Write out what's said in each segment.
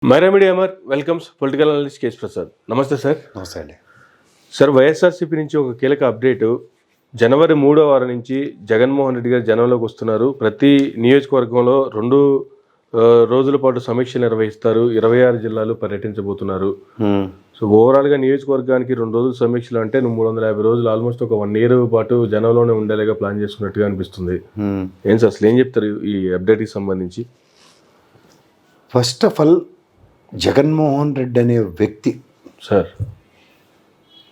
Myra media Amar welcomes political analyst KS Prasad. నమస్తే sir. నమస్తే అండి. సార్, వైఎస్ఆర్సీపీ నుంచి ఒక కీలక అప్డేటు. జనవరి 3వ వారం నుంచి జగన్మోహన్ రెడ్డి గారు జనంలోకి వస్తున్నారు. ప్రతి నియోజకవర్గంలో 2 రోజుల పాటు సమీక్షలు నిర్వహిస్తారు. 26 జిల్లాలు పర్యటించబోతున్నారు. సో ఓవరాల్గా నియోజకవర్గానికి 2 రోజులు సమీక్షలు అంటే 350 రోజులు, ఆల్మోస్ట్ ఒక 1 ఇయర్ పాటు జనంలోనే ఉండేలాగా ప్లాన్ చేసుకున్నట్టుగా అనిపిస్తుంది. ఏం సార్, అసలు ఏం చెప్తారు ఈ అప్డేట్కి సంబంధించి? First of all, Jaganmohan Reddy అనే వ్యక్తి సార్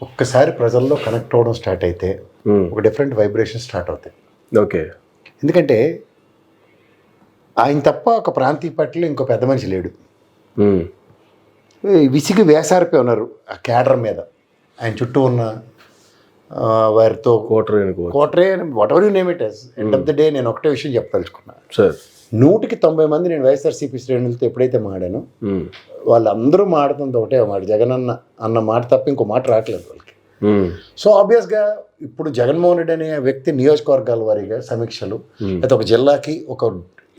ఒక్కసారి ప్రజల్లో కనెక్ట్ అవ్వడం స్టార్ట్ అయితే ఒక డిఫరెంట్ వైబ్రేషన్ స్టార్ట్ అవుతాయి. ఓకే. ఎందుకంటే ఆయన తప్ప ఒక ప్రాంతీయ పార్టీలో ఇంకో పెద్ద మనిషి లేడు. విసిగి వేసారిపోయి ఉన్నారు ఆ క్యాడర్ మీద. ఆయన చుట్టూ ఉన్న వారితో coterie whatever you name it as. End of the day నేను ఒకటే విషయం చెప్పదలుచుకున్నా సార్. 190 మంది నేను వైఎస్ఆర్సీపీ శ్రేణులతో ఎప్పుడైతే మాడానో వాళ్ళందరూ మాడుతుంది ఒకటే మాట, జగన్ అన్న మాట తప్ప ఇంకో మాట రావట్లేదు వాళ్ళకి. సో ఆబ్వియస్గా ఇప్పుడు జగన్మోహన్ రెడ్డి అనే వ్యక్తి నియోజకవర్గాల వారీగా సమీక్షలు, అయితే ఒక జిల్లాకి ఒక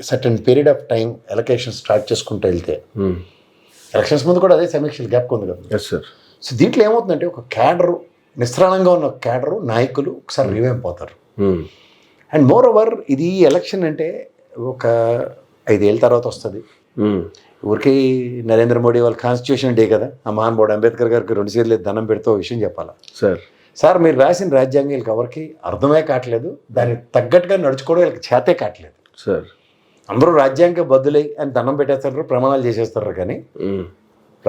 certain period of time allocation start చేసుకుంటూ వెళ్తే, ఎలక్షన్స్ ముందు కూడా అదే సమీక్షలు గ్యాప్ ఉంది కదా. సో దీంట్లో ఏమవుతుందంటే ఒక క్యాడరు, నిస్త్రాణంగా ఉన్న క్యాడరు నాయకులు ఒకసారి రివైంప్ అవుతారు. అండ్ మోర్ ఓవర్ ఇది ఎలక్షన్ అంటే ఒక 5 ఏళ్ళ తర్వాత వస్తుంది. ఊరికి నరేంద్ర మోడీ వాళ్ళ కాన్స్టిట్యూషన్ డే కదా, ఆ మహానుభావుడు అంబేద్కర్ గారికి 2 సార్లు దండం పెడితే విషయం చెప్పాలా సార్. మీరు రాసిన రాజ్యాంగం వీళ్ళకి ఎవరికి అర్థమే కావట్లేదు, దానికి తగ్గట్టుగా నడుచుకోవడం వీళ్ళకి చేతే కావట్లేదు సార్. అందరూ రాజ్యాంగ బద్దులై అని దండం పెట్టేస్తారు, ప్రమాణాలు చేసేస్తారు, కానీ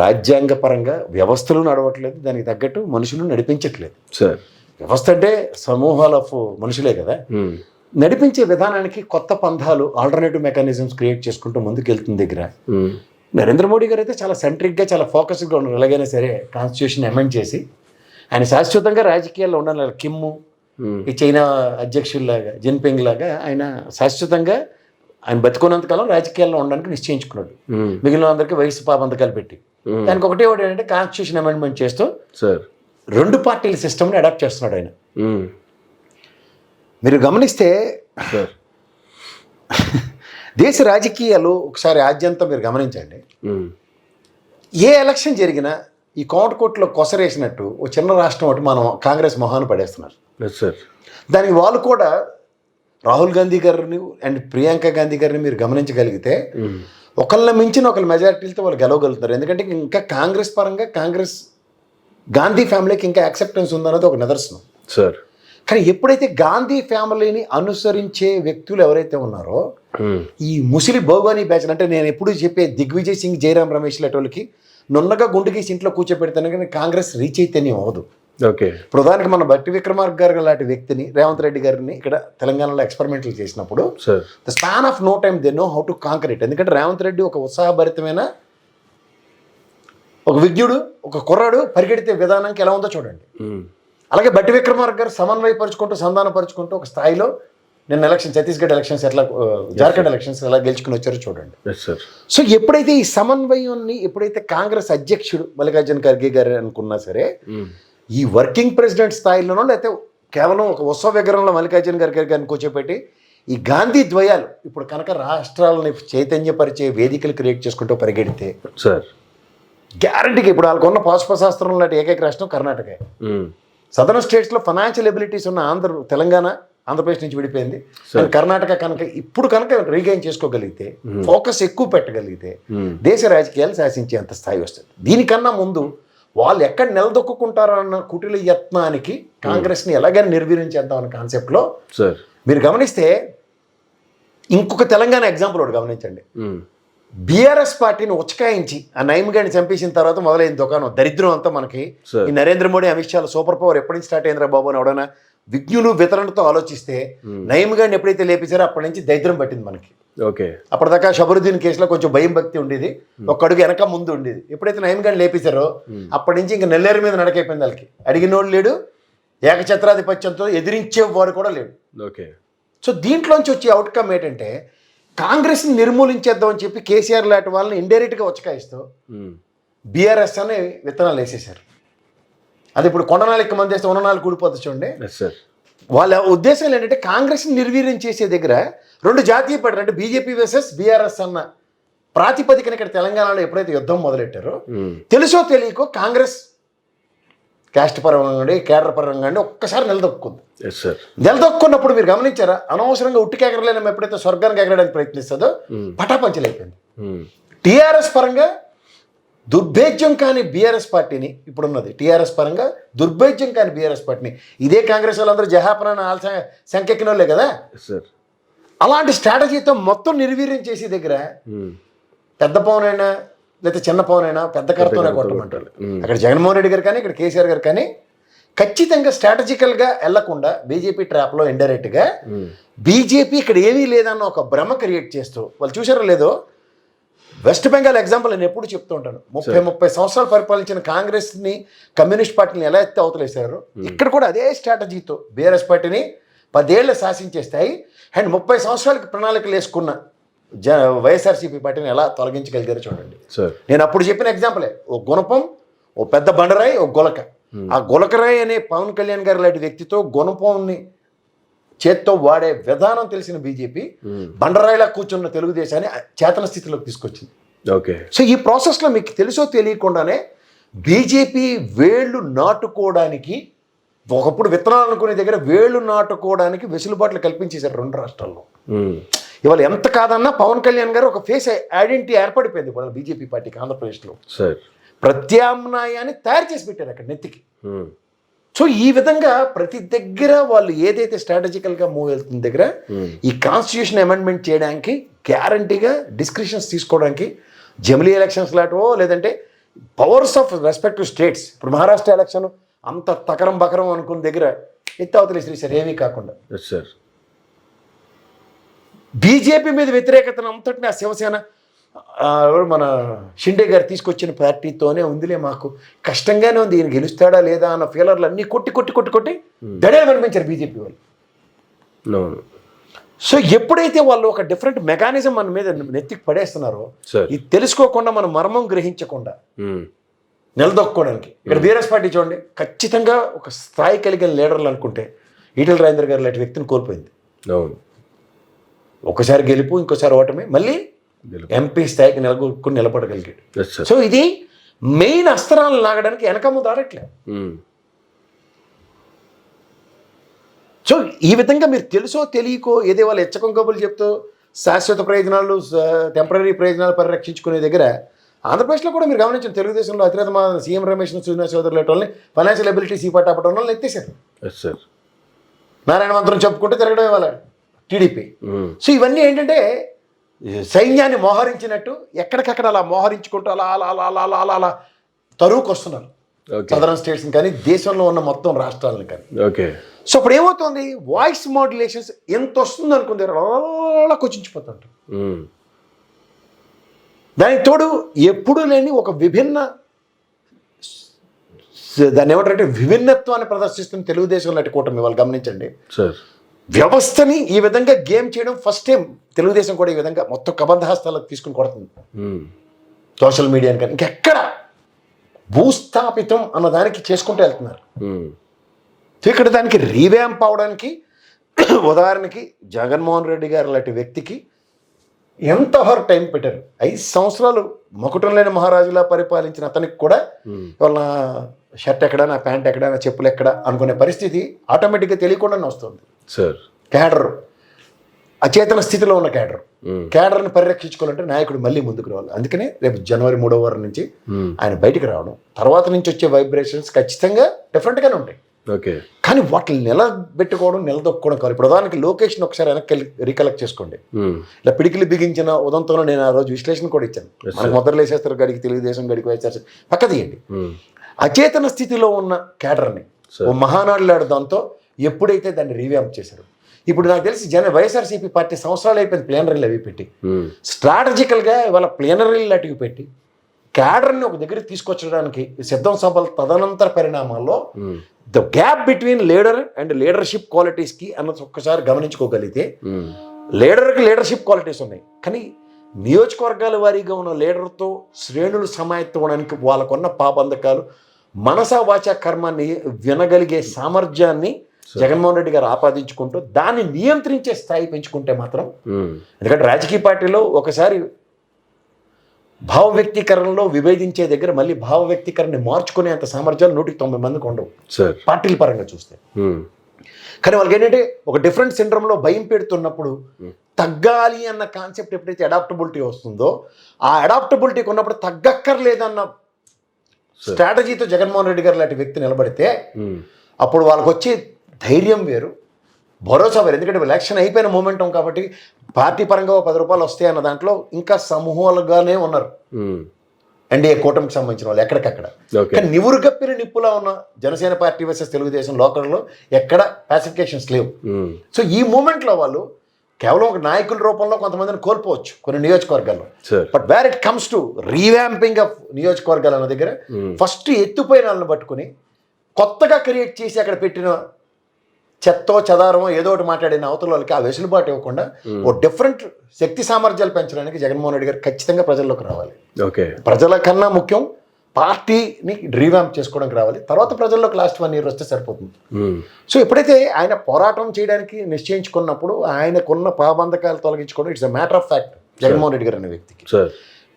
రాజ్యాంగ పరంగా వ్యవస్థలు నడవట్లేదు, దానికి తగ్గట్టు మనుషులు నడిపించట్లేదు సార్. వ్యవస్థ అంటే సమూహాల ఆఫ్ మనుషులే కదా, నడిపించే విధానానికి కొత్త పంథాలు, ఆల్టర్నేటివ్ మెకానిజమ్స్ క్రియేట్ చేసుకుంటూ ముందుకు వెళ్తున్న దగ్గర నరేంద్ర మోడీ గారు అయితే చాలా సెంట్రిక్గా, చాలా ఫోకస్గా ఉన్నారు. ఎలాగైనా సరే కాన్స్టిట్యూషన్ అమెండ్ చేసి ఆయన శాశ్వతంగా రాజకీయాల్లో ఉండాలి. కిమ్ము, ఈ చైనా అధ్యక్షుల్లాగా, జిన్పింగ్ లాగా ఆయన శాశ్వతంగా ఆయన బతుకున్నంతకాలం రాజకీయాల్లో ఉండడానికి నిశ్చయించుకున్నాడు. మిగిలిన అందరికీ వయసు పాబంధకాలు పెట్టి దానికి ఒకటే ఏంటంటే కాన్స్టిట్యూషన్ అమెండ్మెంట్ చేస్తూ 2 పార్టీల సిస్టమ్ని అడాప్ట్ చేస్తున్నాడు ఆయన. మీరు గమనిస్తే దేశ రాజకీయాలు ఒకసారి ఆద్యంతం మీరు గమనించండి. ఏ ఎలక్షన్ జరిగినా ఈ కోటకోట్లో కొసరేసినట్టు ఓ చిన్న రాష్ట్రం ఒకటి మనం కాంగ్రెస్ మొహాన్ని పడేస్తున్నారు. దానికి వాళ్ళు కూడా రాహుల్ గాంధీ గారిని అండ్ ప్రియాంక గాంధీ గారిని మీరు గమనించగలిగితే ఒకళ్ళ మించిన ఒకళ్ళ మెజారిటీలతో వాళ్ళు గెలవగలుగుతారు. ఎందుకంటే ఇంకా కాంగ్రెస్ పరంగా గాంధీ ఫ్యామిలీకి ఇంకా యాక్సెప్టెన్స్ ఉందన్నది ఒక నిదర్శనం సార్. కానీ ఎప్పుడైతే గాంధీ ఫ్యామిలీని అనుసరించే వ్యక్తులు ఎవరైతే ఉన్నారో ఈ ముసిలి భోగాని బ్యాచ్, అంటే నేను ఎప్పుడు చెప్పే దిగ్విజయ్ సింగ్, జయరాం రమేష్ లాంటి నున్నగా గుండెకి ఇంట్లో కూర్చోబెడతాను, కానీ కాంగ్రెస్ చైతన్యం అవ్వదు. ఓకే. ప్రధానికి మన బట్టి విక్రమార్క గారు లాంటి వ్యక్తిని, రేవంత్ రెడ్డి గారిని ఇక్కడ తెలంగాణలో ఎక్స్పెరిమెంట్లు చేసినప్పుడు the span of no time they know how to conquer it. ఎందుకంటే రేవంత్ రెడ్డి ఒక ఉత్సాహభరితమైన ఒక విజ్ఞుడు, ఒక కుర్రాడు, పరిగెడితే విధానానికి ఎలా ఉందో చూడండి. అలాగే బట్టి విక్రమార్క గారు సమన్వయపరుచుకుంటూ, సంధానపరుచుకుంటూ ఒక స్థాయిలో నిన్న ఎలక్షన్, ఛత్తీస్గఢ్ ఎలక్షన్స్ ఎట్లా, జార్ఖండ్ ఎలక్షన్స్ ఎలా గెలుచుకుని వచ్చారో చూడండి. సో ఎప్పుడైతే ఈ సమన్వయాన్ని, ఎప్పుడైతే కాంగ్రెస్ అధ్యక్షుడు మల్లికార్జున ఖర్గే గారు అనుకున్నా సరే, ఈ వర్కింగ్ ప్రెసిడెంట్ స్థాయిలోనో లేకపోతే కేవలం ఒక ఉత్సవ విగ్రహంలో మల్లికార్జున ఖర్గే గారిని కూర్చోపెట్టి ఈ గాంధీ ద్వయాలు ఇప్పుడు కనుక రాష్ట్రాలని చైతన్యపరిచే వేదికలు క్రియేట్ చేసుకుంటూ పరిగెడితే సార్ గ్యారంటీగా ఇప్పుడు వాళ్ళకున్న పాశుపశాస్త్రం లాంటి ఏకైక రాష్ట్రం కర్ణాటక. సదరన్ స్టేట్స్లో ఫైనాన్షియల్ ఎబిలిటీస్ ఉన్న తెలంగాణ, ఆంధ్రప్రదేశ్ నుంచి విడిపోయింది. కర్ణాటక కనుక ఇప్పుడు కనుక రీగైన్ చేసుకోగలిగితే, ఫోకస్ ఎక్కువ పెట్టగలిగితే దేశ రాజకీయాలు శాసించేంత స్థాయి వస్తుంది. దీనికన్నా ముందు వాళ్ళు ఎక్కడ నిలదొక్కుంటారో అన్న కుటిల యత్నానికి కాంగ్రెస్ని ఎలాగైనా నిర్వీర్యం చేద్దాం అన్న కాన్సెప్ట్లో మీరు గమనిస్తే ఇంకొక తెలంగాణ ఎగ్జాంపుల్ ఒకటి గమనించండి. బీఆర్ఎస్ పార్టీని ఉచ్చకాయించి ఆ నయీం గారిని చంపేసిన తర్వాత మొదలైన దుకాణం దరిద్రం అంతా మనకి ఈ నరేంద్ర మోడీ, అమిత్ షా సూపర్ పవర్ ఎప్పటి నుంచి స్టార్ట్ అయిందిరా బాబు అని ఎవడైనా విజ్ఞులు వితరణతో ఆలోచిస్తే నయీం గారిని ఎప్పుడైతే లేపించారో అప్పటి నుంచి దరిద్రం పట్టింది మనకి. ఓకే. అప్పటిదాకా షబరుద్దీన్ కేసులో కొంచెం భయం భక్తి ఉండేది, ఒక అడుగు వెనక ముందు ఉండేది. ఎప్పుడైతే నయీం గారిని లేపించారో అప్పటి నుంచి ఇంకా నెల్లేరు మీద నడకైపోయింది వాళ్ళకి. అడిగినోడు లేడు, ఏకఛత్రాధిపత్యంతో ఎదిరించేవాడు కూడా లేడు. ఓకే. సో దీంట్లోంచి వచ్చే అవుట్కమ్ ఏంటంటే కాంగ్రెస్ని నిర్మూలించేద్దామని చెప్పి కేసీఆర్ లాంటి వాళ్ళని ఇండైరెక్ట్గా ఉచ్చకాయిస్తూ బీఆర్ఎస్ అని విత్తనాలు వేసేసారు. అది ఇప్పుడు కొండనాలికి మంది వేస్తే ఉన్ననాలు కూడిపోతుంది చూడండి. వాళ్ళ ఉద్దేశం ఏంటంటే కాంగ్రెస్ని నిర్వీర్యం చేసే దగ్గర 2 జాతీయ పార్టీలు, అంటే బీజేపీ వర్సెస్ బీఆర్ఎస్ అన్న ప్రాతిపదికన ఇక్కడ తెలంగాణలో ఎప్పుడైతే యుద్ధం మొదలెట్టారో తెలుసో తెలియకో కాంగ్రెస్ క్యాస్ట్ పరంగా కానీ కేడర్ పరంగా కానీ ఒక్కసారి నిలదొక్కుంది. నిలదొక్కున్నప్పుడు మీరు గమనించారా, అనవసరంగా ఉట్టి కేకరలేని ఎప్పుడైతే స్వర్గానికి ఎగరడానికి ప్రయత్నిస్తుందో పటాపంచలైపోయింది. టీఆర్ఎస్ పరంగా దుర్భేద్యం కాని బీఆర్ఎస్ పార్టీని ఇప్పుడున్నది, టీఆర్ఎస్ పరంగా దుర్భేద్యం కాని బీఆర్ఎస్ పార్టీని ఇదే కాంగ్రెస్ వాళ్ళందరూ జహాపనాన్ని సంఖ్యెక్కిన వాళ్ళే కదా. అలాంటి స్ట్రాటజీతో మొత్తం నిర్వీర్యం చేసే దగ్గర పెద్ద పవన్ అయినా లేకపోతే చిన్న పవన్ అయినా పెద్ద కరతోనే కొట్టమంటారు. అక్కడ జగన్మోహన్ రెడ్డి గారు కానీ ఇక్కడ కేసీఆర్ గారు కానీ ఖచ్చితంగా స్ట్రాటజికల్గా వెళ్లకుండా బీజేపీ ట్రాప్లో ఇండైరెక్ట్గా బీజేపీ ఇక్కడ ఏమీ లేదన్న ఒక భ్రమ క్రియేట్ చేస్తూ వాళ్ళు చూసారో లేదో, వెస్ట్ బెంగాల్ ఎగ్జాంపుల్ నేను ఎప్పుడు చెప్తూ ఉంటాను. 30 సంవత్సరాలు పరిపాలించిన కాంగ్రెస్ని కమ్యూనిస్ట్ పార్టీని ఎలా ఎత్తే అవతలేశారు, ఇక్కడ కూడా అదే స్ట్రాటజీతో బీఆర్ఎస్ పార్టీని 10 ఏళ్ళు శాసించేస్తాయి. అండ్ 30 సంవత్సరాలకి ప్రణాళికలు వేసుకున్న వైఎస్ఆర్సీపీ పార్టీని ఎలా తొలగించగలిగారో చూడండి. నేను అప్పుడు చెప్పిన ఎగ్జాంపులే, ఓ గుణపం, ఓ పెద్ద బండరాయి, ఓ గొలక. ఆ గొలకరాయి అనే పవన్ కళ్యాణ్ గారు లాంటి వ్యక్తితో గుణపంని చేత్తో వాడే విధానం తెలిసిన బీజేపీ బండరాయిలా కూర్చున్న తెలుగుదేశాన్ని చేతన స్థితిలోకి తీసుకొచ్చింది. ఓకే. సో ఈ ప్రాసెస్లో మీకు తెలుసో తెలియకుండానే బీజేపీ వేళ్ళు నాటుకోవడానికి, ఒకప్పుడు విత్తనాలు అనుకునే దగ్గర వేళ్ళు నాటుకోవడానికి వెసులుబాట్లు కల్పించేశారు 2 రాష్ట్రాల్లో. ఇవాళ ఎంత కాదన్నా పవన్ కళ్యాణ్ గారు ఒక ఫేస్ ఐడెంటిటీ ఏర్పడిపోయింది వాళ్ళ బీజేపీ పార్టీకి ఆంధ్రప్రదేశ్లో. ప్రత్యామ్నాయాన్ని తయారు చేసి పెట్టారు అక్కడ నెత్తికి. సో ఈ విధంగా ప్రతి దగ్గర వాళ్ళు ఏదైతే స్ట్రాటజికల్గా మూవ్ వెళ్తున్న దగ్గర ఈ కాన్స్టిట్యూషన్ అమెండ్మెంట్ చేయడానికి గ్యారంటీగా డిస్క్రిషన్స్ తీసుకోవడానికి జమిలీ ఎలక్షన్స్ లాంటివో లేదంటే పవర్స్ ఆఫ్ రెస్పెక్టివ్ స్టేట్స్, ఇప్పుడు మహారాష్ట్ర ఎలక్షన్ అంత తకరం బకరం అనుకున్న దగ్గర ఎత్తావతలి శ్రీసార్ ఏమీ కాకుండా బీజేపీ మీద వ్యతిరేకతను అంతటిని ఆ శివసేన మన షిండే గారు తీసుకొచ్చిన పార్టీతోనే ఉందిలే, మాకు కష్టంగానే ఉంది, ఈయన గెలుస్తాడా లేదా అన్న ఫీలర్లు అన్నీ కొట్టి దడే కనిపించారు బీజేపీ వాళ్ళు. సో ఎప్పుడైతే వాళ్ళు ఒక డిఫరెంట్ మెకానిజం మన మీద నెత్తికి పడేస్తున్నారో, ఇది తెలుసుకోకుండా మనం మర్మం గ్రహించకుండా నిలదొక్కోవడానికి ఇక్కడ బీఆర్ఎస్ పార్టీ చూడండి, ఖచ్చితంగా ఒక స్థాయి కలిగిన లీడర్లు అనుకుంటే ఈటెల రాజేందర్ గారు లాంటి వ్యక్తిని కోల్పోయింది. ఒకసారి గెలుపు, ఇంకోసారి ఓటమి, మళ్ళీ ఎంపీ స్థాయికి నిలబడగలిగాడు. సో ఇది మెయిన్ అస్త్రాలను లాగడానికి వెనక ముందు ఆడట్లేదు. సో ఈ విధంగా మీరు తెలుసో తెలియకో ఏదే వాళ్ళు ఎచ్చకం కబుర్లు చెప్తూ శాశ్వత ప్రయోజనాలు, టెంపరీ ప్రయోజనాలు పరిరక్షించుకునే దగ్గర ఆంధ్రప్రదేశ్లో కూడా మీరు గమనించిన తెలుగుదేశంలో అతిరేత సీఎం రమేష్ సుజనా చౌదరి లాంటి వాళ్ళని ఫైనాన్షియల్ ఎబిలిటీస్ ఈ పట్టాపట్టడం వాళ్ళని ఎత్తేసారు. నారాయణ మంత్రం చెప్పుకుంటే తిరగడం ఇవ్వాలి టీడీపీ. సో ఇవన్నీ ఏంటంటే సైన్యాన్ని మోహరించినట్టు ఎక్కడికక్కడ అలా మోహరించుకుంటూ అలా అలా అలా అలా అలా అలా అలా తరువుకు వస్తున్నారు సదరన్ స్టేట్స్ని కానీ దేశంలో ఉన్న మొత్తం రాష్ట్రాలను కానీ. సో అప్పుడు ఏమవుతుంది, వాయిస్ మాడ్యులేషన్స్ ఎంత వస్తుంది అనుకుంది అలా కొచ్చించిపోతుంటారు. దానికి తోడు ఎప్పుడు లేని ఒక దాన్ని ఏమంటారంటే విభిన్నత్వాన్ని ప్రదర్శిస్తున్న తెలుగుదేశం లాంటి కూటమి వాళ్ళు గమనించండి. వ్యవస్థని ఈ విధంగా గేమ్ చేయడం ఫస్ట్ టైం తెలుగుదేశం కూడా ఈ విధంగా మొత్తం కబంధహస్తాలకు తీసుకుని కొడుతుంది సోషల్ మీడియాని. కానీ ఇంకెక్కడ భూస్థాపితం అన్న దానికి చేసుకుంటూ వెళ్తున్నారు. ఇక్కడ దానికి రీవ్యాంప్ అవడానికి ఉదాహరణకి జగన్మోహన్ రెడ్డి గారు లాంటి వ్యక్తికి ఎంత టైం పెట్టారు. 5 సంవత్సరాలు మకుటం లేని మహారాజులా పరిపాలించిన అతనికి కూడా వాళ్ళ షర్ట్ ఎక్కడ, నా ప్యాంట్ ఎక్కడ, నా చెప్పులు ఎక్కడ అనుకునే పరిస్థితి ఆటోమేటిక్గా తెలియకుండానే వస్తుంది. క్యాడర్ అచేతన స్థితిలో ఉన్న క్యాడర్ని పరిరక్షించుకోవాలంటే నాయకుడు మళ్ళీ ముందుకు రావాలి. అందుకనే రేపు జనవరి 3వ వారం నుంచి ఆయన బయటికి రావడం, తర్వాత నుంచి వచ్చే వైబ్రేషన్స్ ఖచ్చితంగా డిఫరెంట్గానే ఉంటాయి. కానీ వాటిని నిలబెట్టుకోవడం, నిలదొక్కుకోవడం కాదు. ఇప్పుడు ఉదాహరణకి లొకేషన్ ఒకసారి వెనక్కి రీకలెక్ట్ చేసుకోండి. ఇలా పిడికిలి బిగించిన ఉదంతంలో నేను ఆ రోజు విశ్లేషణ కూడా ఇచ్చాను. మనకు మొదలు వేసేస్తారు గడికి తెలుగుదేశం గడికి వైఎస్ఆర్ పక్క తీయండి. అచేతన స్థితిలో ఉన్న క్యాడర్ని ఓ మహానాడు దాంతో ఎప్పుడైతే దాన్ని రీవ్యాంప్ చేశారు, ఇప్పుడు నాకు తెలిసి వైఎస్ఆర్సీపీ పార్టీ సంవత్సరాలు అయిపోయింది ప్లేనరీలు అవి పెట్టి, స్ట్రాటజికల్గా ఇవాళ ప్లేనరీలు అటుకు పెట్టి క్యాడర్ని ఒక దగ్గరికి తీసుకొచ్చడానికి సిద్ధం సభల తదనంతర పరిణామాల్లో the gap between leader and leadership క్వాలిటీస్కి అన్నది ఒక్కసారి గమనించుకోగలిగితే, లీడర్కి లీడర్షిప్ క్వాలిటీస్ ఉన్నాయి, కానీ నియోజకవర్గాల వారీగా ఉన్న లీడర్తో శ్రేణులు సమాయత్తవడానికి వాళ్ళకున్న పాబంధకాలు, మనసా వాచా కర్మాన్ని వినగలిగే సామర్థ్యాన్ని జగన్మోహన్ రెడ్డి గారు ఆపాదించుకుంటూ దాన్ని నియంత్రించే స్థాయి పెంచుకుంటే మాత్రం, ఎందుకంటే రాజకీయ పార్టీలో ఒకసారి భావ వ్యక్తీకరణలో విభేదించే దగ్గర మళ్ళీ భావ వ్యక్తీకరణని మార్చుకునే అంత సామర్థ్యాలు 190 మందికి ఉండవు సార్. పార్టీల పరంగా చూస్తే. కానీ వాళ్ళకి ఏంటంటే ఒక డిఫరెంట్ సిండ్రోమ్లో భయం పెడుతున్నప్పుడు తగ్గాలి అన్న కాన్సెప్ట్ ఎప్పుడైతే అడాప్టబిలిటీ వస్తుందో, ఆ అడాప్టబిలిటీకి ఉన్నప్పుడు తగ్గక్కర్లేదన్న స్ట్రాటజీతో జగన్మోహన్ రెడ్డి గారు లాంటి వ్యక్తి నిలబడితే అప్పుడు వాళ్ళకి వచ్చే ధైర్యం వేరు, భరోసా వేరు. ఎందుకంటే ఎలక్షన్ అయిపోయిన మూమెంటం కాబట్టి పార్టీ పరంగా 10 రూపాయలు వస్తాయి అన్న దాంట్లో ఇంకా సమూహాలుగానే ఉన్నారు ఎన్డీఏ కూటమికి సంబంధించిన వాళ్ళు ఎక్కడికక్కడ. కానీ నివురుగప్పిన నిప్పులా ఉన్న జనసేన పార్టీ వర్సెస్ తెలుగుదేశం లోకల్లో ఎక్కడ పాసిఫికేషన్స్ లేవు. సో ఈ మూమెంట్లో వాళ్ళు కేవలం ఒక నాయకుల రూపంలో కొంతమందిని కోల్పోవచ్చు కొన్ని నియోజకవర్గాల్లో. But where it comes to revamping of నియోజకవర్గాలు అన్న దగ్గర ఫస్ట్ ఎత్తుపోయిన వాళ్ళని పట్టుకుని కొత్తగా క్రియేట్ చేసి అక్కడ పెట్టిన చెత్తో చెదారమో ఏదో ఒకటి మాట్లాడిన అవతల వాళ్ళకి ఆ వెసులుబాటు ఇవ్వకుండా ఓ డిఫరెంట్ శక్తి సామర్థ్యాలు పెంచడానికి జగన్మోహన్ రెడ్డి గారు ఖచ్చితంగా ప్రజల్లోకి రావాలి. ప్రజల కన్నా ముఖ్యం పార్టీని రీవ్యాంప్ చేసుకోవడానికి రావాలి. తర్వాత ప్రజల్లోకి లాస్ట్ 1 year వస్తే సరిపోతుంది. సో ఎప్పుడైతే ఆయన పోరాటం చేయడానికి నిశ్చయించుకున్నప్పుడు ఆయనకున్న పాబంధకాలు తొలగించుకోవడం it's a matter of fact Jaganmohan Reddy గారు అనే వ్యక్తికి.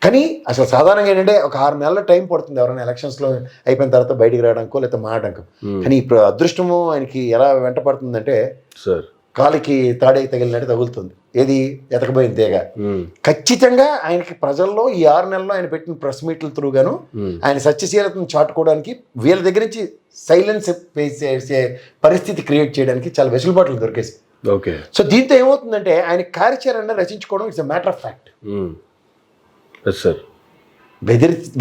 కానీ అసలు సాధారణంగా ఏంటంటే ఒక 6 నెలల టైం పడుతుంది ఎవరైనా ఎలక్షన్స్లో అయిపోయిన తర్వాత బయటికి రావడానికో లేకపోతే మాట్లాడడానికి. కానీ ఇప్పుడు అదృష్టము ఆయనకి ఎలా వెంట పడుతుందంటే కాలికి తాడే తగిలినట్టు తగులుతుంది. ఏది ఎతకపోయిన తీగ. ఖచ్చితంగా ఆయనకి ప్రజల్లో ఈ 6 నెలల్లో ఆయన పెట్టిన ప్రెస్ మీట్ల త్రూగాను ఆయన సత్యశీలతను చాటుకోవడానికి వీళ్ళ దగ్గర నుంచి సైలెన్స్ చేసే పరిస్థితి క్రియేట్ చేయడానికి చాలా వెసులుబాట్లు దొరికేసి. సో దీంతో ఏమవుతుందంటే ఆయన కార్యాచరణ రచించుకోవడం it's a matter of fact.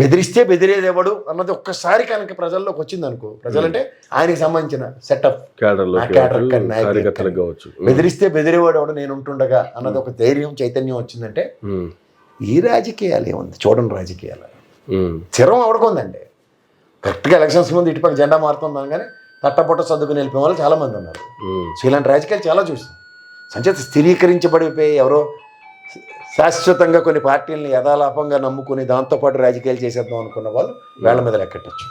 బెదిరిస్తే బెదిరేదేవాడు అన్నది ఒక్కసారి కనుక ప్రజల్లోకి వచ్చింది అనుకో, ప్రజలంటే ఆయనకి సంబంధించిన సెటప్ బెదిరిస్తే బెదిరేవాడు ఎవడు నేను ఉంటుండగా అన్నది ఒక ధైర్యం చైతన్యం వచ్చిందంటే ఈ రాజకీయాలు ఏముంది చూడండి. రాజకీయాలు చిరం అవడకుందండి. కరెక్ట్గా ఎలక్షన్స్ ముందు ఇటుపక్క జెండా మారుతుందాం కానీ తట్టపొట్ట సర్దుకుని వెళ్ళిపోయిన వాళ్ళు చాలా మంది ఉన్నారు. సో ఇలాంటి రాజకీయాలు చాలా చూసాం. సంచేత స్థిరీకరించబడిపోయి ఎవరో శాశ్వతంగా కొన్ని పార్టీలను యథాలాపంగా నమ్ముకుని దాంతోపాటు రాజకీయాలు చేసేద్దాం అనుకున్న వాళ్ళు వేళ్ల మీద లెక్కెట్టచ్చు.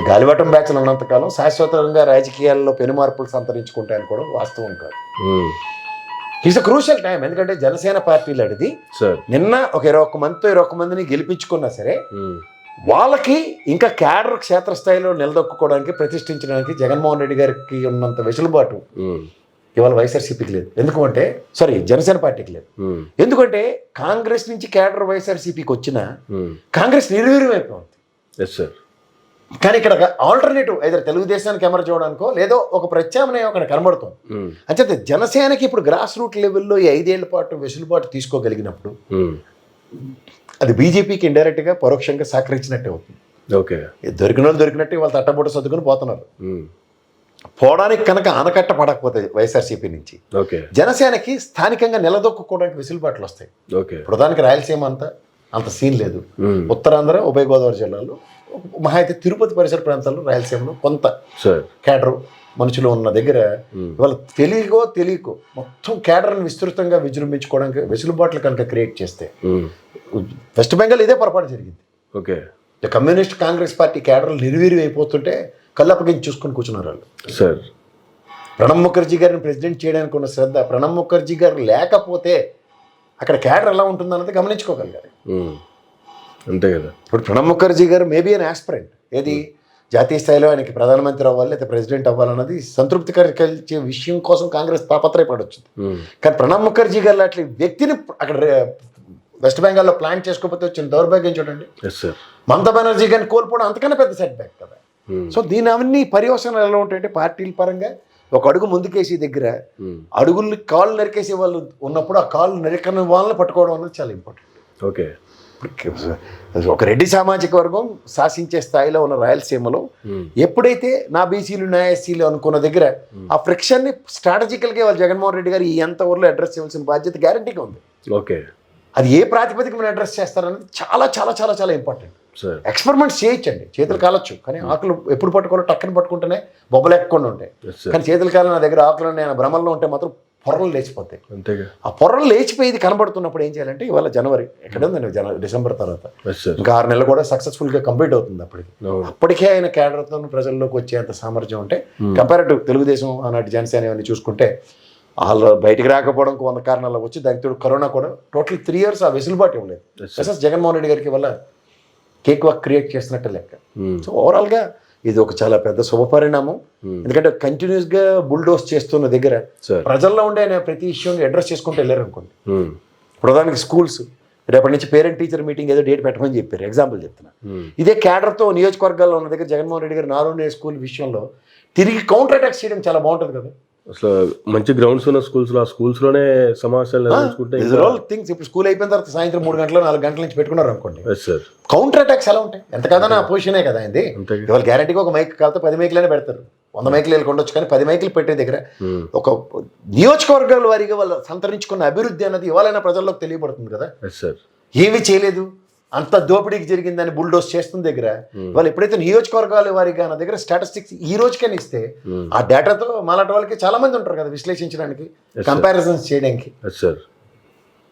గాలివటం బ్యాచ్లు ఉన్నంతకాలం శాశ్వతంగా రాజకీయాల్లో పెను మార్పులు సంతరించుకుంటాయని కూడా వాస్తవం కాదు. It's a crucial time. ఎందుకంటే జనసేన పార్టీలు అడిది నిన్న ఒక 21 మందిని గెలిపించుకున్నా సరే వాళ్ళకి ఇంకా క్యాడర్ క్షేత్రస్థాయిలో నిలదొక్కుకోవడానికి ప్రతిష్ఠించడానికి జగన్మోహన్ రెడ్డి గారికి ఉన్నంత వెసులుబాటు ఇవాళ వైఎస్ఆర్సీపీకి లేదు. ఎందుకంటే జనసేన పార్టీకి లేదు. ఎందుకంటే కాంగ్రెస్ నుంచి క్యాడర్ వైఎస్ఆర్సీపీకి వచ్చిన కాంగ్రెస్ నిర్వీర్యమైపోతుంది. కానీ ఇక్కడ ఆల్టర్నేటివ్ అయితే తెలుగుదేశానికి ఎమర్జ్ చేయడానికో లేదో ఒక ప్రత్యామ్నాయం అక్కడ కనబడుతుంది. అంటే జనసేనకి ఇప్పుడు గ్రాస్ రూట్ లెవెల్లో ఈ 5 ఏళ్ల పాటు వెసులుబాటు తీసుకోగలిగినప్పుడు అది బీజేపీకి ఇండైరెక్ట్గా పరోక్షంగా సహకరించినట్టే అవుతుంది. దొరికిన వాళ్ళు దొరికినట్టే వాళ్ళు తట్టబొట్ట సర్దుకుని పోతున్నారు. పోవడానికి కనుక ఆనకట్ట పడకపోతే వైఎస్ఆర్సీపీ నుంచి జనసేనకి స్థానికంగా నిలదొక్కుకోవడానికి వెసులుబాట్లు వస్తాయి. ప్రధానికి రాయలసీమ అంత సీన్ లేదు. ఉత్తరాంధ్ర ఉభయ గోదావరి జిల్లాలో మహా అయితే తిరుపతి పరిసర ప్రాంతాల్లో రాయలసీమలో కొంత క్యాడర్ మనుషులు ఉన్న దగ్గర ఇవాళ తెలియకో మొత్తం క్యాడర్ని విస్తృతంగా విజృంభించుకోవడానికి వెసులుబాట్లు కనుక క్రియేట్ చేస్తే వెస్ట్ బెంగాల్ ఇదే పొరపాటు జరిగింది. కమ్యూనిస్ట్ కాంగ్రెస్ పార్టీ క్యాడర్లు నిర్వీర్యం అయిపోతుంటే కళ్ళప్పగించి చూసుకొని కూర్చున్నారు వాళ్ళు. ప్రణబ్ ముఖర్జీ గారిని ప్రెసిడెంట్ చేయడానికి ఉన్న శ్రద్ధ, ప్రణబ్ ముఖర్జీ గారు లేకపోతే అక్కడ క్యాడర్ ఎలా ఉంటుందన్నది గమనించుకోగలిగారు. అంతే కదా. ఇప్పుడు ప్రణబ్ ముఖర్జీ గారు మేబీ అన్ ఆస్పిరెంట్ ఏది జాతీయ స్థాయిలో ఆయనకి ప్రధానమంత్రి అవ్వాలి లేదా ప్రెసిడెంట్ అవ్వాలన్నది సంతృప్తికరించే విషయం కోసం కాంగ్రెస్ తాపత్రయపడొచ్చు. కానీ ప్రణబ్ ముఖర్జీ గారు అట్లా వ్యక్తిని అక్కడ వెస్ట్ బెంగాల్లో ప్లాన్ చేసుకోకపోతే వచ్చిన దౌర్భాగ్యం చూడండి. మమతా బెనర్జీ గారిని కోల్పోవడం అంతకన్నా పెద్ద సెట్ బ్యాక్ కదా. సో దీని అవన్నీ పర్యవసనాలు ఎలా ఉంటాయంటే పార్టీల పరంగా ఒక అడుగు ముందుకేసి దగ్గర అడుగులు కాళ్ళు నరికేసే వాళ్ళు ఉన్నప్పుడు ఆ కాళ్ళు నరికని వాళ్ళని పట్టుకోవడం అనేది చాలా ఇంపార్టెంట్. ఒక రెడ్డి సామాజిక వర్గం శాసించే స్థాయిలో ఉన్న రాయలసీమలో ఎప్పుడైతే నా బీసీలు నా ఎస్సీలు అనుకున్న దగ్గర ఆ ఫ్రిక్షన్ని స్ట్రాటజికల్గా వాళ్ళు జగన్మోహన్ రెడ్డి గారు ఎంత ఊర్లో అడ్రస్ చేయవలసిన బాధ్యత గ్యారంటీగా ఉంది. అది ఏ ప్రాతిపదిక మీద అడ్రస్ చేస్తారనేది చాలా చాలా చాలా చాలా ఇంపార్టెంట్. ఎక్స్పెరిమెంట్స్ చేయొచ్చండి, చేతులు కాలొచ్చు, కానీ ఆకులు ఎప్పుడు పట్టుకోవాలో టక్కన పట్టుకుంటేనే బొబ్బలేకుండా ఉంటాయి. కానీ చేతులు కాలం నా దగ్గర ఆకులు నేను భ్రమల్లో ఉంటే మాత్రం పొరలు లేచిపోతాయి. ఆ పొరలు లేచిపోయి ఇది కనబడుతున్నప్పుడు ఏం చేయాలంటే ఇవాళ జనవరి ఎక్కడ ఉందండి, డిసెంబర్ తర్వాత ఇంకా 6 నెలలు కూడా సక్సెస్ఫుల్గా కంప్లీట్ అవుతుంది. అప్పటికే ఆయన కేడర్తో ప్రజల్లోకి వచ్చేంత సామర్థ్యం ఉంటే కంపారిటివ్ తెలుగుదేశం ఆనాటి జనసేన ఇవన్నీ చూసుకుంటే వాళ్ళు బయటికి రాకపోవడానికి 100 కారణాలు వచ్చి దానికి తోడు కరోనా కూడా టోటల్ 3 years ఆ వెసులుబాటు ఇవ్వలేదు. ఎస్ఎస్ జగన్మోహన్ రెడ్డి గారికి వల్ల కేక్ వాక్ క్రియేట్ చేసినట్టు లెక్క. సో ఓవరాల్గా ఇది ఒక చాలా పెద్ద శుభపరిణామం. ఎందుకంటే కంటిన్యూస్గా బుల్డోస్ చేస్తున్న దగ్గర ప్రజల్లో ఉండే ప్రతి ఇష్యూని అడ్రస్ చేసుకుంటూ వెళ్ళారు అనుకోండి. ప్రధానికి స్కూల్స్ రేపటి నుంచి పేరెంట్ టీచర్ మీటింగ్ ఏదో డేట్ పెట్టమని చెప్పారు, ఎగ్జాంపుల్ చెప్తున్నా. ఇదే క్యాడర్తో నియోజకవర్గాల్లో ఉన్న దగ్గర జగన్మోహన్ రెడ్డి గారు నారునే స్కూల్ విషయంలో తిరిగి కౌంటర్ అటాక్స్ చేయడం చాలా బాగుంటుంది కదా. అసలు మంచి గ్రౌండ్స్ ఉన్న స్కూల్స్లో, ఆ స్కూల్స్లోనే సమావేశాలు నిర్వహించుకుంటే థింగ్స్ ఇప్పుడు స్కూల్ అయిపోయిన తర్వాత సాయంత్రం 3 గంటలు 4 గంటల నుంచి పెట్టుకున్నారు అనుకోండి, కౌంటర్ అటాక్స్ ఎలా ఉంటాయి? ఎంత కదా నా పొజిషనే కదా అయింది. ఇవాళ గ్యారంటీగా ఒక మైక్ కాకపోతే 10 మైకులనే పెడతారు. 100 మైకులు వెళ్ళి కానీ 10 మైకులు పెట్టే దగ్గర ఒక నియోజకవర్గాల వారిగా వాళ్ళు సంతరించుకున్న అభివృద్ధి అన్నది ఇవాళైనా ప్రజల్లోకి తెలియబడుతుంది కదా. ఏమీ చేయలేదు, అంత దోపిడీకి జరిగిందని బుల్డోస్ చేస్తున్న దగ్గర వాళ్ళు ఎప్పుడైతే నియోజకవర్గాల వారిగా నా దగ్గర స్టాటిస్టిక్స్ ఈ రోజుకైనా ఇస్తే ఆ డేటాతో మాలాంటి వాళ్ళకి చాలా మంది ఉంటారు కదా విశ్లేషించడానికి, కంపారిజన్స్ చేయడానికి.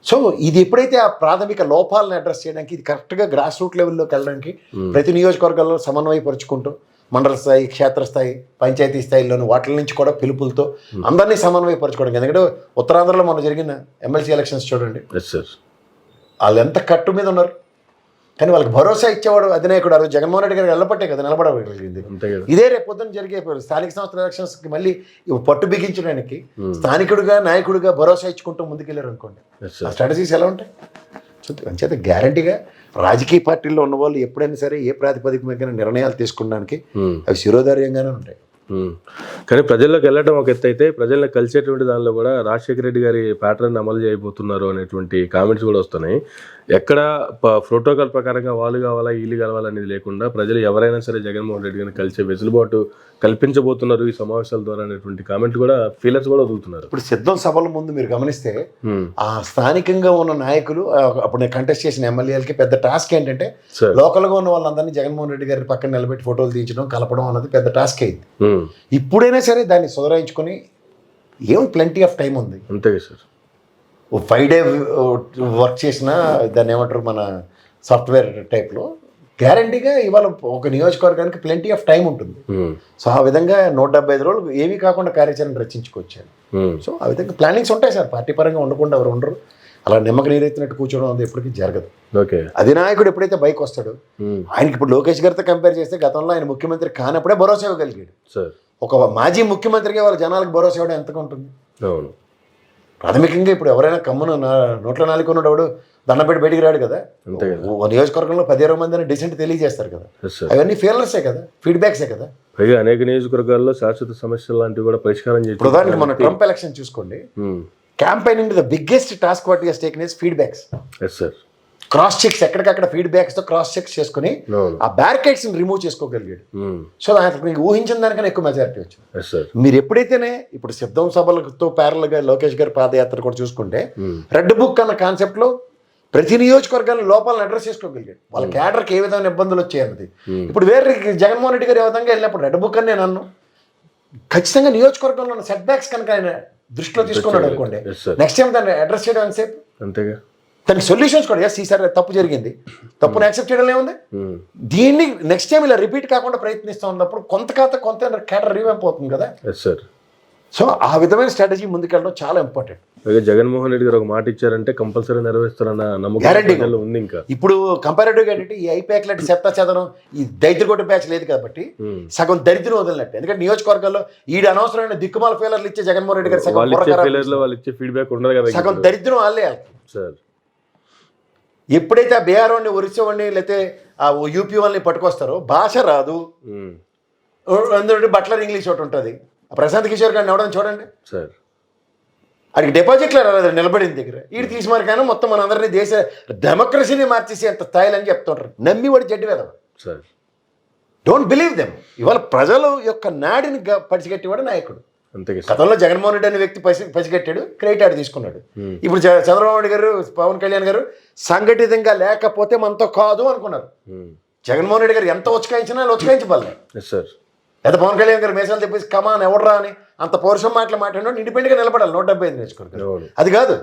సో ఇది ఎప్పుడైతే ఆ ప్రాథమిక లోపాలను అడ్రస్ చేయడానికి, ఇది కరెక్ట్గా గ్రాస్ రూట్ లెవెల్లోకి వెళ్ళడానికి ప్రతి నియోజకవర్గాల్లో సమన్వయపరుచుకుంటూ మండల స్థాయి, క్షేత్రస్థాయి, పంచాయతీ స్థాయిలోని వాటి నుంచి కూడా పిలుపులతో అందరినీ సమన్వయపరచుకోవడానికి. ఎందుకంటే ఉత్తరాంధ్రలో మొన్న జరిగిన ఎమ్మెల్సీ ఎలక్షన్స్ చూడండి, వాళ్ళు ఎంత కట్టు మీద ఉన్నారు. కానీ వాళ్ళకి భరోసా ఇచ్చేవాడు అధినాయకుడు ఆ రోజు జగన్మోహన్ రెడ్డి గారు వెళ్ళబట్టే కదా నిలబడగలిగింది. ఇదే రేపు పొద్దున జరిగే స్థానిక సంస్థల ఎలక్షన్స్కి మళ్ళీ పట్టు బిగించడానికి స్థానికుడిగా నాయకుడిగా భరోసా ఇచ్చుకుంటూ ముందుకెళ్ళారు అనుకోండి, ఆ స్ట్రాటజీస్ ఎలా ఉంటాయి? సో అంచేత గ్యారంటీగా రాజకీయ పార్టీల్లో ఉన్న వాళ్ళు ఎప్పుడైనా సరే ఏ ప్రాతిపదిక మీద నిర్ణయాలు తీసుకోవడానికి అవి శిరోధార్యంగానే ఉంటాయి. కానీ ప్రజల్లోకి వెళ్ళడం ఒక ఎత్తు అయితే, ప్రజలను కలిసేటువంటి దానిలో కూడా రాజశేఖర రెడ్డి గారి ప్యాటర్న్ అమలు చేయబోతున్నారు అనేటువంటి కామెంట్స్ కూడా వస్తున్నాయి. ఎక్కడ ప్రోటోకాల్ ప్రకారంగా వాళ్ళు కావాలా వీళ్ళు కావాలా అనేది లేకుండా ప్రజలు ఎవరైనా సరే జగన్మోహన్ రెడ్డి గారిని కలిసే వెసులుబాటు కల్పించబోతున్నారు ఈ సమావేశాల ద్వారా అనేటువంటి కామెంట్ కూడా ఫీలర్స్ కూడా వదులుతున్నారు. ఇప్పుడు సిద్ధం సభల ముందు మీరు గమనిస్తే ఆ స్థానికంగా ఉన్న నాయకులు అప్పుడు నేను కంటెస్ట్ చేసిన ఎమ్మెల్యేలకి పెద్ద టాస్క్ ఏంటంటే లోకల్గా ఉన్న వాళ్ళందరినీ జగన్మోహన్ రెడ్డి గారి పక్కన నిలబెట్టి ఫోటోలు తీయించడం, కలపడం అన్నది పెద్ద టాస్క్ అయింది. ఇప్పుడైనా సరే దాన్ని సుధరాయించుకొని ఏం ప్లెంటీ ఆఫ్ టైం ఉంది. అంతే సార్, 5 day వర్క్ చేసిన దాన్ని ఏమంటారు మన సాఫ్ట్వేర్ టైప్లో గ్యారంటీగా ఇవాళ ఒక నియోజకవర్గానికి ప్లెంటీ ఆఫ్ టైం ఉంటుంది. సో ఆ విధంగా 175 రోజులు ఏమీ కాకుండా కార్యాచరణ రచించుకొచ్చారు. సో ఆ విధంగా ప్లానింగ్స్ ఉంటాయి సార్, పార్టీ పరంగా ఉండకుండా ఎవరు ఉండరు. అలా నిమ్మక నీరెత్తినట్టు కూర్చోవడం అది ఎప్పటికీ జరగదు. అధినాయకుడు ఎప్పుడైతే బైక్ వస్తాడు, ఆయనకి ఇప్పుడు లోకేష్ గారితో కంపేర్ చేస్తే గతంలో ఆయన ముఖ్యమంత్రి కానప్పుడే భరోసా ఇవ్వగలిగాడు. ఒక మాజీ ముఖ్యమంత్రిగా వాళ్ళ జనాలకు భరోసా ఇవ్వడం ఎంతగా ఉంటుంది? ప్రాథమికంగా ఇప్పుడు ఎవరైనా కమ్మును నోట్ల నాలుగుకున్నాడు దండపెట్టి బయటికి రాడు కదా. నియోజకవర్గంలో 10-20 మంది డిసెంట్ తెలియజేస్తారు కదా, అవన్నీ ఫెయిలర్సే కదా, ఫీడ్బ్యాక్సే కదా. పైగా అనేక నియోజకవర్గాల్లో శాశ్వత సమస్యలు లాంటివి కూడా పరిష్కారం చేసి ప్రధానికి మన ట్రంప్ ఎలక్షన్ చూసుకోండి, campaigning the biggest task what has taken is feedbacks. Cross checks ఎక్కడికక్కడ ఫీడ్బ్యాక్స్తో క్రాస్ చెక్స్ చేసుకుని ఆ బ్యారికేడ్స్ని రిమూవ్ చేసుకోగలిగాడు. సో మీకు ఊహించిన దానికన్నా ఎక్కువ మెజారిటీ వచ్చింది. మీరు ఎప్పుడైతేనే ఇప్పుడు సిద్ధం సభలతో ప్యారల్గా లోకేష్ గారి పాదయాత్ర కూడా చూసుకుంటే రెడ్ బుక్ అన్న కాన్సెప్ట్లో ప్రతి నియోజకవర్గాల లోపాలను అడ్రస్ చేసుకోగలిగాడు. వాళ్ళ క్యాడర్కి ఏ విధమైన ఇబ్బందులు వచ్చాయన్నది. ఇప్పుడు వేరే జగన్మోహన్ రెడ్డి గారు ఏ విధంగా వెళ్ళినప్పుడు రెడ్ బుక్ అని నేను అన్ను, ఖచ్చితంగా నియోజకవర్గంలో ఉన్న సెట్ బ్యాక్స్ కనుక ఆయన దృష్టిలో తీసుకున్నాడు అనుకోండి, నెక్స్ట్ టైం దాన్ని అడ్రస్ చేయడం ఎంతసేపు, అంతేగా దానికి సొల్యూషన్స్ కూడా ఈసారి తప్పు జరిగింది, తప్పును యాక్సెప్ట్ చేయడం ఏముంది, దీన్ని నెక్స్ట్ టైం ఇలా రిపీట్ కాకుండా ప్రయత్నిస్తూ ఉన్నప్పుడు కొంత క్యాడర్ రివ్యాంప్ అవుతుంది కదా. సో ఆ విధమైన స్ట్రాటజీ ముందుకెళ్ళడం చాలా ఇంపార్టెంట్. జగన్మోహన్ రెడ్డి గారు ఒక మాట ఇచ్చారంటే కంపల్సరీ నెరవేరుస్తారన్న నమ్మకం ఉంది. ఇంకా ఇప్పుడు కంపారేటివ్గా ఏంటంటే ఈ ఐప్యాక్ లాంటి చెత్త చెదనం ఈ దరిద్రగొట్ట బ్యాచ్ లేదు కాబట్టి సగం దరిద్రం వదిలినట్టు. ఎందుకంటే నియోజకవర్గాల్లో ఈడు అనవసరమైన దిక్కుమాల ఫెయిలర్లు ఇచ్చే జగన్మోహన్ రెడ్డి గారు సగం దరిద్రం వాళ్ళే. ఎప్పుడైతే ఆ బీహార్ వాడిని, ఒరిస్సా వాడిని, లేకపోతే ఆ యూపీ వాళ్ళని పట్టుకొస్తారో భాష రాదు, అందులో బట్లర్ ఇంగ్లీష్ ఒకటి ఉంటుంది. ప్రశాంత్ కిషోర్ గారిని ఎవడని చూడండి సార్, అడిగి డిపాజిట్లో రాలేదు నిలబడిన దగ్గర, ఈడు తీసి మారికైనా మొత్తం మన అందరినీ దేశ డెమోక్రసీని మార్చేసి అంత స్థాయిలు అని చెప్తుంటారు. నమ్మి వాడు జడ్డి వేదం సార్, డోంట్ బిలీవ్ దెమ్. ఇవాళ ప్రజల యొక్క నాడిని పడిచిగట్టేవాడు నాయకుడు. గతంలో జగన్మోహన్ రెడ్డి అనే వ్యక్తి పసిగట్టాడు, క్రెడిట్ ఆడి తీసుకున్నాడు. ఇప్పుడు చంద్రబాబు నాయుడు గారు, పవన్ కళ్యాణ్ గారు సంఘటితంగా లేకపోతే మనతో కాదు అనుకున్నారు. జగన్మోహన్ రెడ్డి గారు ఎంత ఉచకాయించినా ఉచకాయించబడలే సార్. లేదా పవన్ కళ్యాణ్ గారు మేసాలు చెప్పేసి కమాన్ ఎవడరా అని అంత పౌరుషం మాట్లాడినాడు, ఇండిపెండెంట్గా నిలబడాలి 175 నియోజకవర్గాలు. అది కాదు,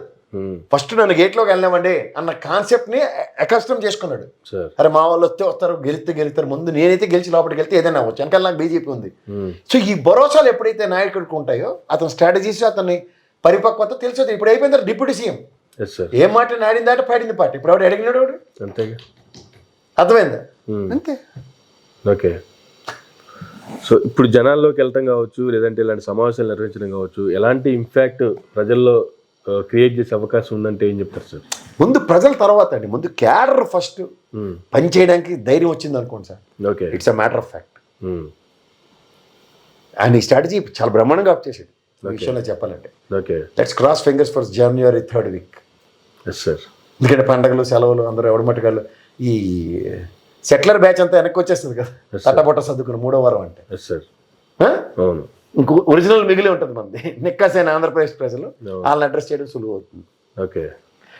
ఫస్ట్ నన్ను గేట్లోకి వెళ్ళామండి అన్న కాన్సెప్ట్ని అకస్టమ్ చేసుకున్నాడు. అరే మా వాళ్ళు వస్తారు, గెలుస్తారు, ముందు నేనైతే గెలిచి లోపలికి వెళ్తే ఏదైనా అవ్వచ్చు, వెనకాల నాకు బీజేపీ ఉంది. సో ఈ భరోసాలు ఎప్పుడైతే నాయకుడికి ఉంటాయో అతని స్ట్రాటజీస్, అతన్ని పరిపక్వత తెలుసు. ఇప్పుడు అయిపోయిన తర్వాత డిప్యూటీ సీఎం ఎస్ సార్. ఏం మాట ఆడింది దాట పాడింది పాట. ఇప్పుడు ఆవిడ అడిగినాడు వాడు, అంతేగా. అర్థమైందా? అంతే. ఓకే. సో ఇప్పుడు జనాల్లోకి వెళ్ళటం కావచ్చు, లేదంటే ఇలాంటి సమావేశాలు నిర్వహించడం కావచ్చు, ఎలాంటి ఇంపాక్ట్ ప్రజల్లో క్రియేట్ చేసే అవకాశం ఉందంటే ఏం చెప్తారు సార్? ముందు ప్రజల తర్వాత అండి, ముందు క్యాడర్ ఫస్ట్ పని చేయడానికి ధైర్యం వచ్చింది అనుకోండి sir. Okay. It's a matter of fact. And ఈ స్ట్రాటజీ చాలా బ్రహ్మాండంగా ఆప్ చేసాడు ఈ విషయంలో చెప్పాలంటే. Okay. Let's cross fingers for January 3rd week. Yes sir. ఎందుకంటే పండగలు సెలవులు అందరూ ఎవడమట్టుగాళ్ళు ఈ సెటిలర్ బ్యాచ్ అంతా వెనక్కి వచ్చేస్తుంది కదా, తట్టబొట్ట సర్దుకుని 3వ వారం అంటే. Yes sir. అవును. ఇంకో ఒరిజినల్ మిగిలి ఉంటుంది మంది నిక్కసైన ఆంధ్రప్రదేశ్ ప్రజలు. వాళ్ళని అడ్రస్ చేయడం సులువు అవుతుంది. ఓకే.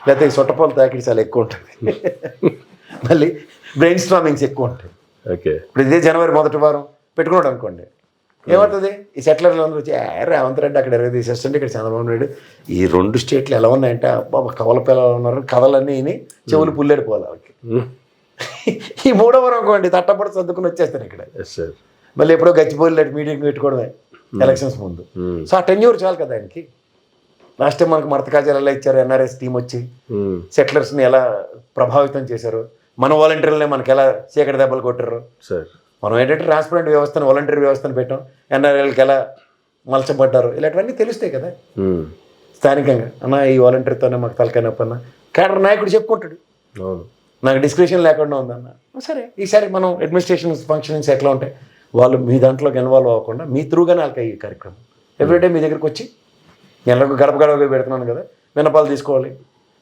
లేకపోతే ఈ సొట్టపాలు తాకిడి చాలా ఎక్కువ ఉంటుంది. మళ్ళీ బ్రెయిన్ స్ట్రామింగ్స్ ఎక్కువ ఉంటాయి. ఓకే. ఇప్పుడు ఇదే జనవరి 1వ వారం పెట్టుకున్నాడు అనుకోండి, ఏమవుతుంది? ఈ సెటిలర్లు అందరూ వచ్చి రేవంత్ రెడ్డి అక్కడ 20 తీసేస్తుంటే ఇక్కడ చంద్రబాబు నాయుడు ఈ 2 స్టేట్లు ఎలా ఉన్నాయంటే బాబా కవల పిల్లలు ఉన్నారు, కథలన్నీ విని చెవులు పుల్లెడిపోవాలి వాళ్ళకి. ఈ 3వ వారం అనుకోండి తట్టపడి సర్దుకుని వచ్చేస్తాను ఇక్కడ. మళ్ళీ ఎప్పుడో గచ్చిపోయి మీటింగ్ పెట్టుకోవడమే ఎలక్షన్స్ ముందు. సో ఆ టెన్యూర్ చాలు కదా ఆయనకి. లాస్ట్ టైం మనకు మడత కాజాలు ఎలా ఇచ్చారు, ఎన్ఆర్ఎస్ టీం వచ్చి సెటిలర్స్ని ఎలా ప్రభావితం చేశారు, మన వాలంటీర్లనే మనకి ఎలా చీకటి దెబ్బలు కొట్టారు. మనం ఏంటంటే ట్రాన్స్పరెంట్ వ్యవస్థను, వాలంటీర్ వ్యవస్థను పెట్టాం, ఎన్ఆర్ఎల్కి ఎలా మలచబడ్డారు, ఇలాంటివన్నీ తెలుస్తాయి కదా స్థానికంగా. అన్న ఈ వాలంటీర్తోనే మాకు తలకాయ నొప్పి అన్న కేడర్ నాయకుడు చెప్పుకుంటాడు, నాకు డిస్క్రిప్షన్ లేకుండా ఉందన్న. సరే ఈసారి మనం అడ్మినిస్ట్రేషన్ ఫంక్షనింగ్స్ ఎట్లా ఉంటాయి, వాళ్ళు మీ దాంట్లోకి ఇన్వాల్వ్ అవ్వకుండా మీ త్రూగానే వాళ్ళకి ఈ కార్యక్రమం ఎవ్రీడే మీ దగ్గరికి వచ్చి నెలకు గడప గడపగా పెడుతున్నాను కదా, విన్నపాలు తీసుకోవాలి,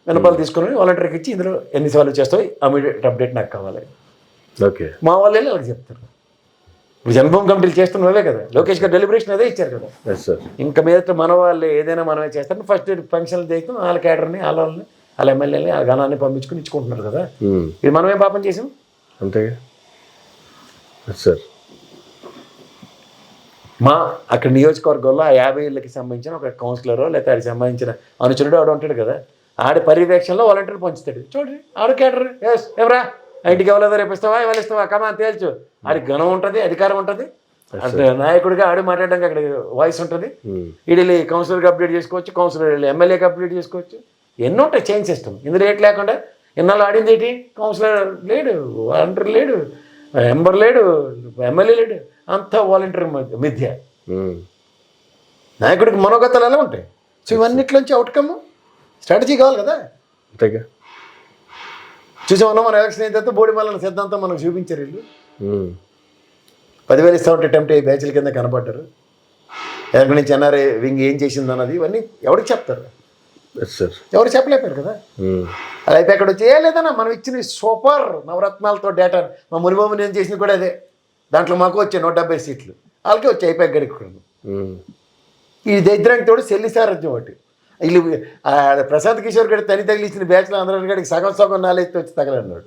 విన్నపాలు తీసుకొని వాలంటీర్కి ఇచ్చి ఇందులో ఎన్నిసార్లు చేస్తావు ఇమీడియట్ అప్డేట్ నాకు కావాలి. ఓకే. మా వాళ్ళు వెళ్ళి వాళ్ళకి చెప్తారు. ఇప్పుడు జన్మభూమి కమిటీలు చేస్తున్నవే కదా, లోకేష్ గారు డెలిబరేషన్ అదే ఇచ్చారు కదా. ఇంకా మీద మన వాళ్ళు ఏదైనా మనమే చేస్తాం. ఫస్ట్ ఫంక్షన్లు చేస్తాం, వాళ్ళ క్యాడర్ని వాళ్ళని వాళ్ళ ఎమ్మెల్యేని వాళ్ళ గణాన్ని పంపించుకుని ఇచ్చుకుంటున్నారు కదా. ఇది మనమే పాపం చేసాం అంతేగా సార్. మా అక్కడ నియోజకవర్గంలో ఆ 50 ఇళ్ళకి సంబంధించిన ఒక కౌన్సిలరో లేకపోతే ఆడికి సంబంధించిన అనుచరుడు ఆడు ఉంటాడు కదా, ఆడి పర్యవేక్షణలో వాలంటీర్ పంచుతాడు. చూడండి ఆడు క్యాడర్ ఎవరా ఇంటికి ఎవరైనా రేపిస్తావా ఇవాళ ఇస్తావా కమా తేల్చు. ఆడికి గణం ఉంటుంది, అధికారం ఉంటుంది, అంటే నాయకుడిగా ఆడి మాట్లాడడానికి అక్కడ వాయిస్ ఉంటుంది. ఈడీ కౌన్సిలర్కి అప్డేట్ చేసుకోవచ్చు, కౌన్సిలర్ ఎమ్మెల్యేకి అప్డేట్ చేసుకోవచ్చు. ఎన్నో ఉంటాయి చైన్ సిస్టమ్. ఇందులో రేట్ లేకుండా ఇన్నాళ్ళు ఆడింది ఏంటి? కౌన్సిలర్ లేడు, వాలంటీర్ లేడు, మెంబర్ లేడు, ఎమ్మెల్యే లేడు, అంతా వాలంటీర్ మిథ్య. నాయకుడికి మనోగతాలు ఎలా ఉంటాయి? సో ఇవన్నిట్లోంచి అవుట్కమ్ స్ట్రాటజీ కావాలి కదా. అంతేగా. చూసామన్నా మన ఎలక్షన్ అయితే బోడి మల్లన సిద్ధాంతం మనకు చూపించారు. వీళ్ళు 10,000 ఇస్తా ఉంటే టెంప్ట్ అయ్యి బ్యాచ్ల కింద కనపడ్డారు. ఎక్కడి నుంచి ఎన్ఆర్ఐ వింగ్ ఏం చేసింది అన్నది ఇవన్నీ ఎవరికి చెప్తారు? ఎవరు చెప్పలేపారు కదా. అది అయిపోయి అక్కడ వచ్చి లేదన్నా మనం ఇచ్చిన సూపర్ నవరత్నాలతో డేటా మా మునిబాబు నేను చేసింది కూడా అదే, దాంట్లో మాకు వచ్చాయి 170 సీట్లు, వాళ్ళకి వచ్చి అయిపోయి గడికున్నాను. ఈ దరిద్రానికి తోడు సెల్లి సారథ్యం ఒకటి. వీళ్ళు ప్రశాంత్ కిషోర్ గడి తగిలిచ్చిన బ్యాచ్లో అందరూ గడికి సగం నాలెత్తి వచ్చి తగలన్నాడు.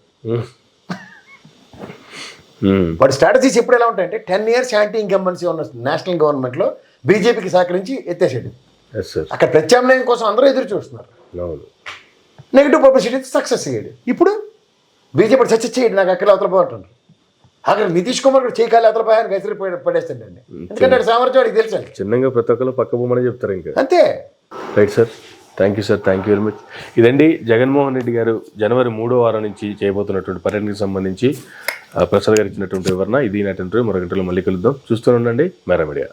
వాటి స్ట్రాటజీస్ ఎప్పుడు ఎలా ఉంటాయంటే 10 years యాంటీ ఇన్కంబెన్సీ ఉన్న నేషనల్ గవర్నమెంట్లో బీజేపీకి సహకరించి ఎత్తేసాడు. అక్కడ ప్రత్యామ్నాయం కోసం అందరూ ఎదురు చూస్తున్నారు. నెగిటివ్ పబ్లిసిటీ సక్సెస్ అయ్యాడు. ఇప్పుడు బీజేపీ సక్సెస్ చేయడు, నాకు అక్కడ అవతల పోతుంటారు. అక్కడ నితీష్ కుమార్ కూడా చేయకాలి అవతల పోయాను గైసరి పడేస్తాడండి. ఎందుకంటే సామర్థ్యం వాడికి తెలుసు. చిన్నగా ప్రతి ఒక్కరు పక్క బొమ్మని చెప్తారు ఇంకా అంతే. Right sir, thank you sir, thank you very much. ఇదండి జగన్మోహన్ రెడ్డి గారు జనవరి 3వ వారం నుంచి చేయబోతున్నటువంటి పర్యటనకు సంబంధించి ప్రసాద్ గారు ఇచ్చినటువంటి వివరణ. ఇది నాటి మరొక గంటలో మళ్ళీ కలుద్దాం. చూస్తూనే ఉండండి మేరా మీడియా.